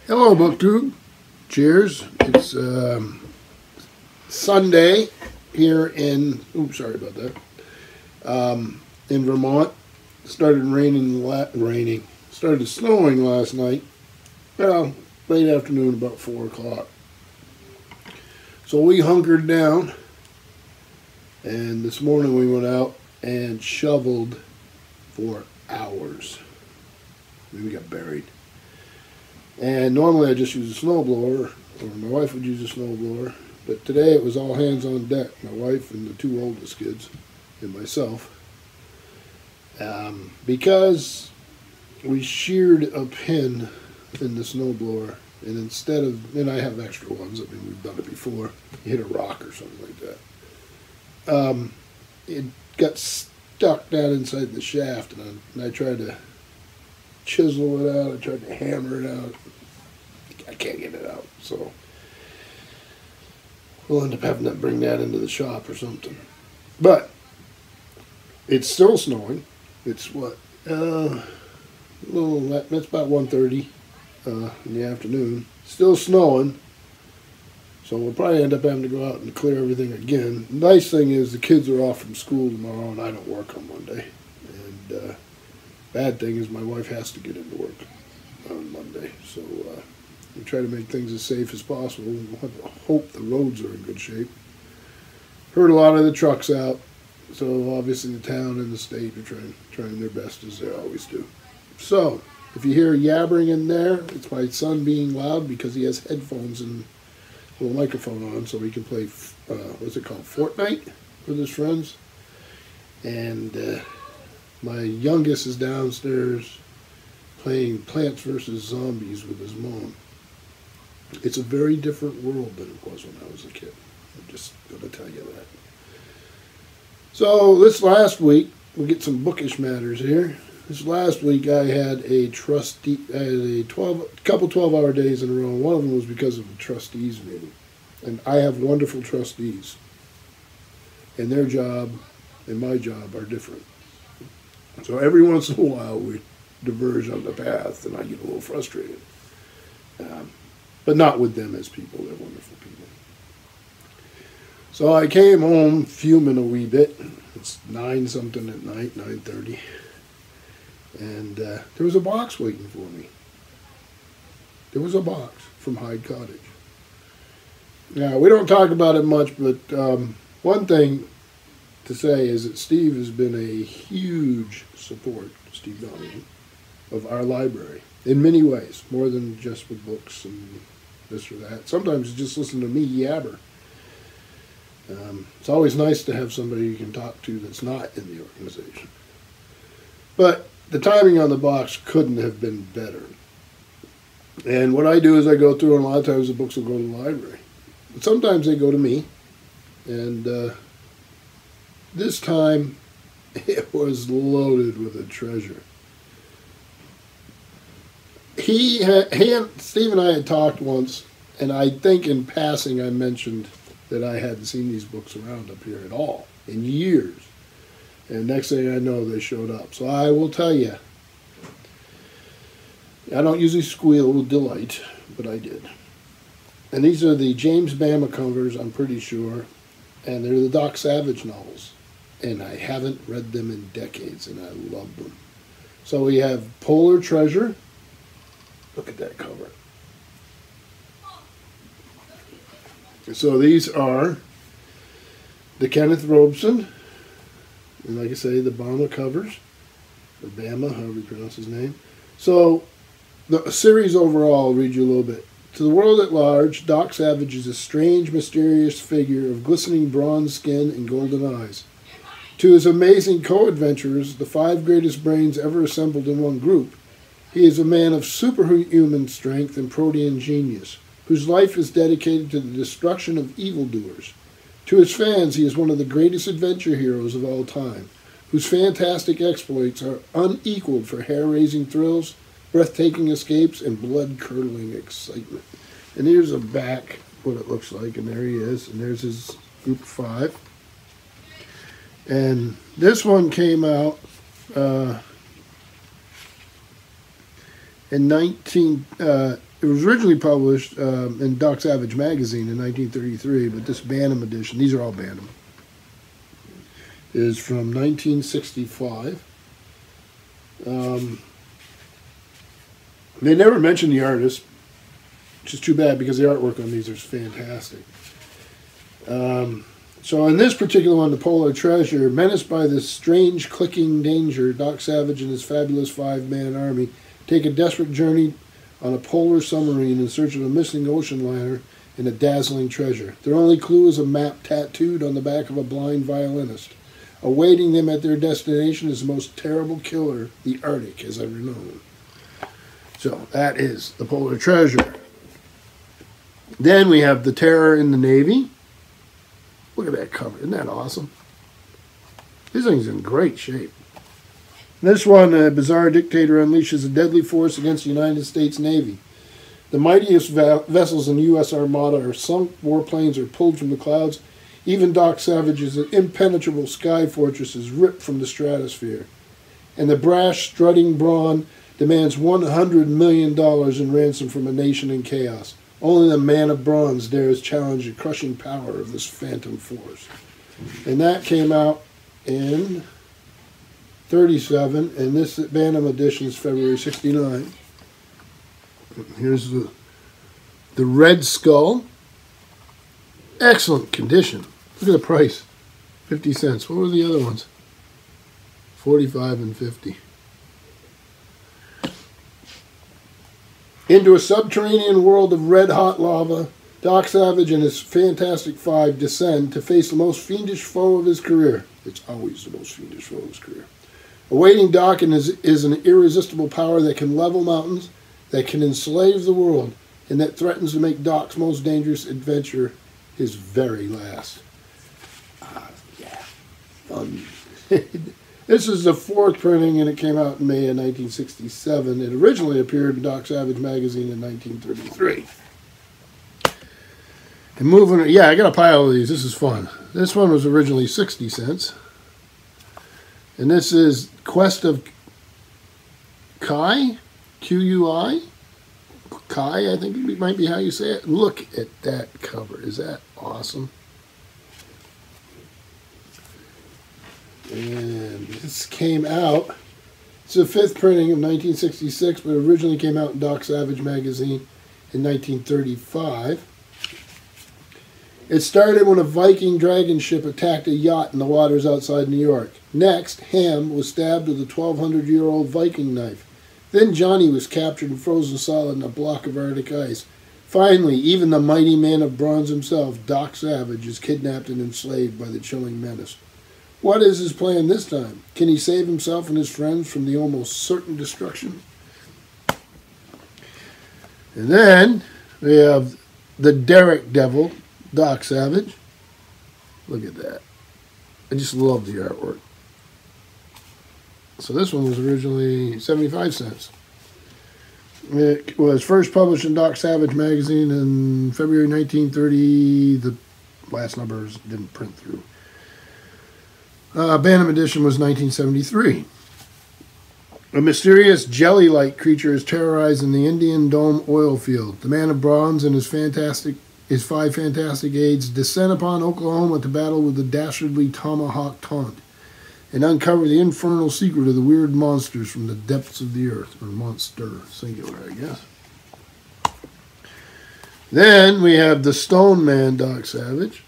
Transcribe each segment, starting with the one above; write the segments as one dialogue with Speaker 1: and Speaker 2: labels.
Speaker 1: Hello, BookTube. Cheers. It's Sunday here in. Oops, sorry about that. In Vermont, started raining. Started snowing last night. Well, late afternoon, about 4 o'clock. So we hunkered down, and this morning we went out and shoveled for hours. We got buried. And normally I just use a snowblower, or my wife would use a snowblower, but today it was all hands on deck, my wife and the two oldest kids, and myself, because we sheared a pin in the snowblower, and I have extra ones, I mean we've done it before, you hit a rock or something like that. It got stuck down inside the shaft, and I tried to chisel it out. I tried to hammer it out. I can't get it out, so we'll end up having to bring that into the shop or something. But it's still snowing. It's what it's about 1:30 in the afternoon. Still snowing, so we'll probably end up having to go out and clear everything again. The nice thing is the kids are off from school tomorrow, and I don't work on Monday. And bad thing is my wife has to get into work on Monday, so we try to make things as safe as possible. We'll hope the roads are in good shape. Heard a lot of the trucks out, so obviously the town and the state are trying their best, as they always do. So if you hear yabbering in there, it's my son being loud because he has headphones and a little microphone on, so he can play what's it called, Fortnite, with his friends. And my youngest is downstairs playing Plants vs. Zombies with his mom. It's a very different world than it was when I was a kid. I'm just going to tell you that. So this last week, we'll get some bookish matters here. This last week I had a couple 12-hour days in a row. One of them was because of a trustees meeting. And I have wonderful trustees. And their job and my job are different. So every once in a while we diverge on the path and I get a little frustrated. But not with them as people. They're wonderful people. So I came home fuming a wee bit. It's 9-something at night, 9:30. And there was a box waiting for me. There was a box from Hyde Cottage. Now, we don't talk about it much, but one thing to say is that Steve has been a huge support, Steve Donahue, of our library in many ways, more than just with books and this or that. Sometimes you just listen to me yabber. It's always nice to have somebody you can talk to that's not in the organization. But the timing on the box couldn't have been better. And what I do is I go through, and a lot of times the books will go to the library. But sometimes they go to me, and this time, it was loaded with a treasure. Steve and I had talked once, and I think in passing I mentioned that I hadn't seen these books around up here at all in years. And next thing I know, they showed up. So I will tell you, I don't usually squeal with delight, but I did. And these are the James Bama covers, I'm pretty sure, and they're the Doc Savage novels. And I haven't read them in decades, and I love them. So we have Polar Treasure. Look at that cover. So these are the Kenneth Robeson, and like I say, the Bama covers, or Bama, however you pronounce his name. So the series overall, I'll read you a little bit. To the world at large, Doc Savage is a strange, mysterious figure of glistening bronze skin and golden eyes. To his amazing co-adventurers, the 5 greatest brains ever assembled in one group, he is a man of superhuman strength and protean genius, whose life is dedicated to the destruction of evildoers. To his fans, he is one of the greatest adventure heroes of all time, whose fantastic exploits are unequaled for hair-raising thrills, breathtaking escapes, and blood-curdling excitement. And here's a back, what it looks like, and there he is, and there's his group of 5. And this one came out in It was originally published in Doc Savage magazine in 1933, but this Bantam edition, these are all Bantam, is from 1965. They never mentioned the artist, which is too bad because the artwork on these is fantastic. So in this particular one, The Polar Treasure, menaced by this strange clicking danger, Doc Savage and his fabulous five-man army take a desperate journey on a polar submarine in search of a missing ocean liner and a dazzling treasure. Their only clue is a map tattooed on the back of a blind violinist. Awaiting them at their destination is the most terrible killer the Arctic has ever known. So that is The Polar Treasure. Then we have The Terror in the Navy. Look at that cover. Isn't that awesome? This thing's in great shape. This one, a bizarre dictator unleashes a deadly force against the United States Navy. The mightiest vessels in the U.S. Armada are sunk, warplanes are pulled from the clouds. Even Doc Savage's impenetrable sky fortress is ripped from the stratosphere. And the brash, strutting brawn demands $100 million in ransom from a nation in chaos. Only the man of bronze dares challenge the crushing power of this phantom force. And that came out in 37, and this Bantam edition is February 69. Here's the Red Skull. Excellent condition. Look at the price. 50 cents. What were the other ones? 45 and 50. Into a subterranean world of red-hot lava, Doc Savage and his Fantastic Five descend to face the most fiendish foe of his career. It's always the most fiendish foe of his career. Awaiting Doc is an irresistible power that can level mountains, that can enslave the world, and that threatens to make Doc's most dangerous adventure his very last. Yeah, fun. This is the fourth printing, and it came out in May of 1967. It originally appeared in Doc Savage magazine in 1933. And moving, yeah, I got a pile of these. This is fun. This one was originally 60 cents. And this is Quest of Kai, Q-U-I. Kai, I think it might be how you say it. Look at that cover. Is that awesome? And this came out, it's the fifth printing of 1966, but originally came out in Doc Savage magazine in 1935. It started when a Viking dragon ship attacked a yacht in the waters outside New York. Next, Ham was stabbed with a 1,200-year-old Viking knife. Then Johnny was captured and frozen solid in a block of Arctic ice. Finally, even the mighty man of bronze himself, Doc Savage, is kidnapped and enslaved by the chilling menace. What is his plan this time? Can he save himself and his friends from the almost certain destruction? And then we have the Derek Devil, Doc Savage. Look at that. I just love the artwork. So this one was originally 75 cents. It was first published in Doc Savage magazine in February 1930. The last numbers didn't print through. Bantam edition was 1973. A mysterious jelly-like creature is terrorizing the Indian Dome oil field. The man of bronze and his five fantastic aides descend upon Oklahoma to battle with the dastardly Tomahawk Taunt and uncover the infernal secret of the weird monsters from the depths of the earth, or monster, singular, I guess. Then we have the Stone Man, Doc Savage.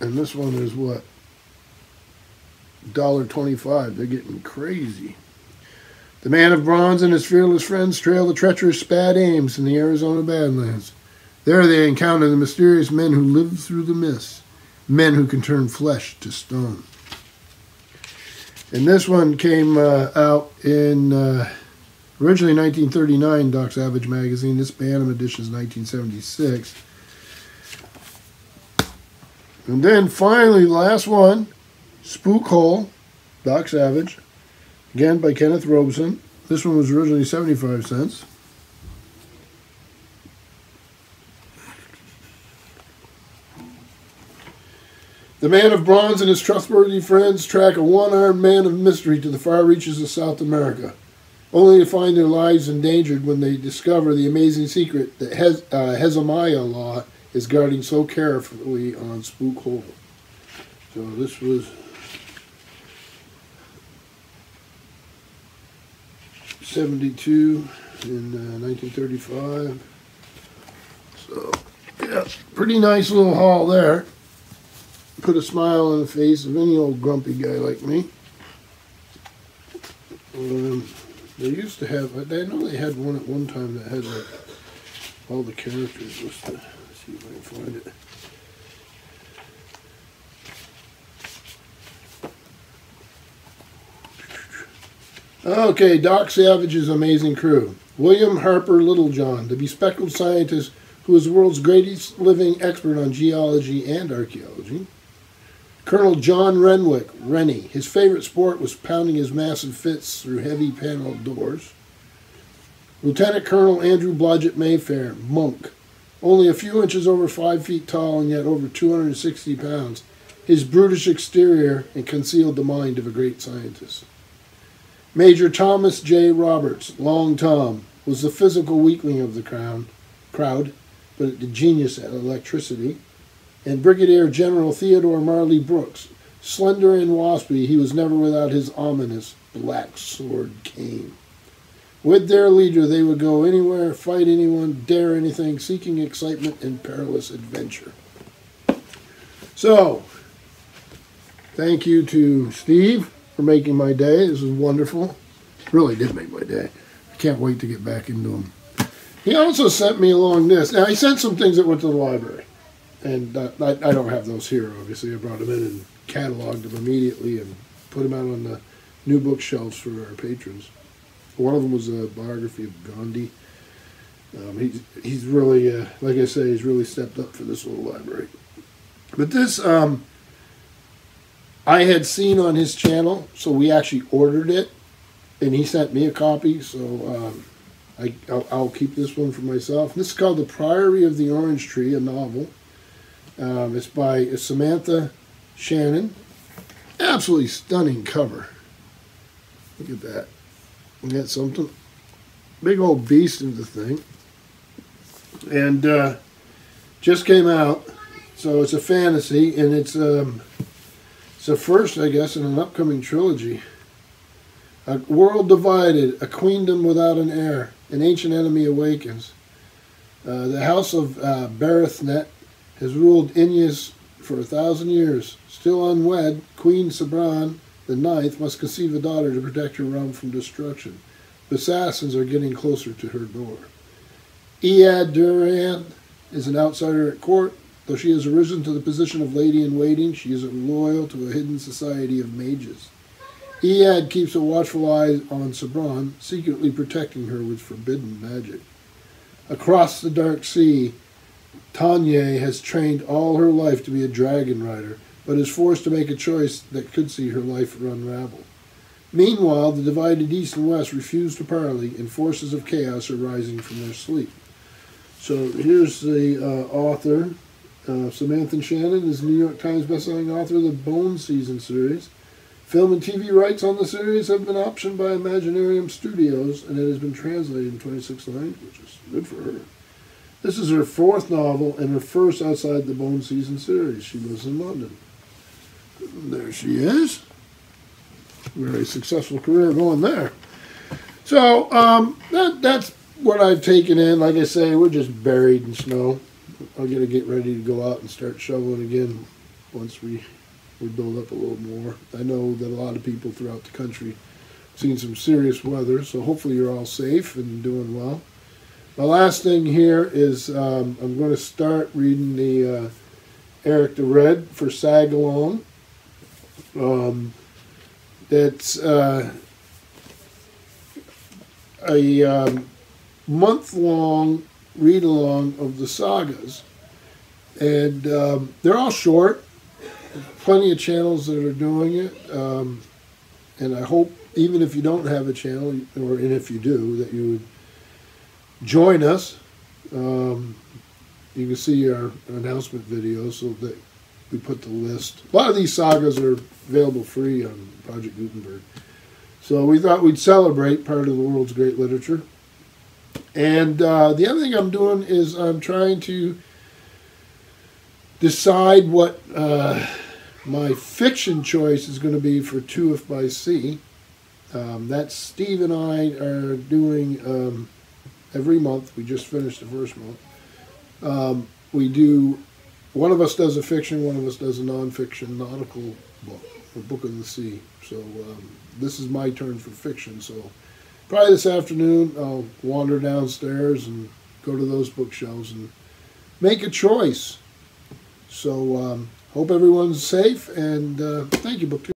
Speaker 1: And this one is what? $1.25. They're getting crazy. The man of bronze and his fearless friends trail the treacherous Spad Ames in the Arizona Badlands. There they encounter the mysterious men who live through the mist, men who can turn flesh to stone. And this one came out in originally 1939, Doc Savage magazine. This Bantam edition is 1976. And then finally, the last one, Spook Hole, Doc Savage, again by Kenneth Robeson. This one was originally 75 cents. The Man of Bronze and his trustworthy friends track a one-armed man of mystery to the far reaches of South America, only to find their lives endangered when they discover the amazing secret that Hezekiah Law is guarding so carefully on Spook Hole. So this was '72 in 1935. So, yeah, pretty nice little haul there. Put a smile on the face of any old grumpy guy like me. They used to have, I know they had one at one time that had like all the characters listed. Let's see if I can find it. Okay, Doc Savage's Amazing Crew. William Harper Littlejohn, the bespectacled scientist who is the world's greatest living expert on geology and archaeology. Colonel John Renwick, Rennie. His favorite sport was pounding his massive fists through heavy paneled doors. Lieutenant Colonel Andrew Blodgett Mayfair, Monk. Only a few inches over 5 feet tall and yet over 260 pounds. His brutish exterior and concealed the mind of a great scientist. Major Thomas J. Roberts, Long Tom, was the physical weakling of the crowd, but a genius at electricity. And Brigadier General Theodore Marley Brooks, slender and waspy, he was never without his ominous black sword cane. With their leader, they would go anywhere, fight anyone, dare anything, seeking excitement and perilous adventure. So, thank you to Steve for making my day. This was wonderful. Really did make my day. I can't wait to get back into them. He also sent me along this. Now, he sent some things that went to the library. And I don't have those here, obviously. I brought them in and cataloged them immediately and put them out on the new bookshelves for our patrons. One of them was a biography of Gandhi. He's really, like I say, he's really stepped up for this little library. But this, I had seen on his channel, so we actually ordered it, and he sent me a copy, so I'll keep this one for myself. This is called The Priory of the Orange Tree, a novel. It's by Samantha Shannon. Absolutely stunning cover. Look at that. We got something. Big old beast of the thing. And just came out. So it's a fantasy, and it's the first, I guess, in an upcoming trilogy. A world divided, a queendom without an heir, an ancient enemy awakens. The house of Berethnet has ruled Inyas for 1,000 years. Still unwed, Queen Sabran the Ninth must conceive a daughter to protect her realm from destruction. The assassins are getting closer to her door. Ead Durand is an outsider at court. Though she has arisen to the position of lady-in-waiting, she is loyal to a hidden society of mages. Ead keeps a watchful eye on Sabran, secretly protecting her with forbidden magic. Across the dark sea, Tanya has trained all her life to be a dragon rider, but is forced to make a choice that could see her life unravel. Meanwhile, the divided East and West refuse to parley, and forces of chaos are rising from their sleep. So here's the author. Samantha Shannon is New York Times bestselling author of the Bone Season series. Film and TV rights on the series have been optioned by Imaginarium Studios, and it has been translated in 26 languages, which is good for her. This is her fourth novel and her first outside the Bone Season series. She lives in London. There she is. Very successful career going there. So that's what I've taken in. Like I say, we're just buried in snow. I'm going to get ready to go out and start shoveling again once we build up a little more. I know that a lot of people throughout the country have seen some serious weather, so hopefully you're all safe and doing well. My last thing here is I'm going to start reading the Eric the Red for Sag Along. That's a month-long read-along of the sagas. And they're all short. Plenty of channels that are doing it. And I hope, even if you don't have a channel, and if you do, that you would join us. You can see our announcement video so that we put the list. A lot of these sagas are available free on Project Gutenberg. So we thought we'd celebrate part of the world's great literature. And the other thing I'm doing is I'm trying to decide what my fiction choice is going to be for 2If by Sea. That Steve and I are doing every month. We just finished the first month. We do, one of us does a fiction, one of us does a nonfiction nautical book, or Book of the Sea. So this is my turn for fiction. So probably this afternoon I'll wander downstairs and go to those bookshelves and make a choice. So hope everyone's safe, and thank you, BookTube.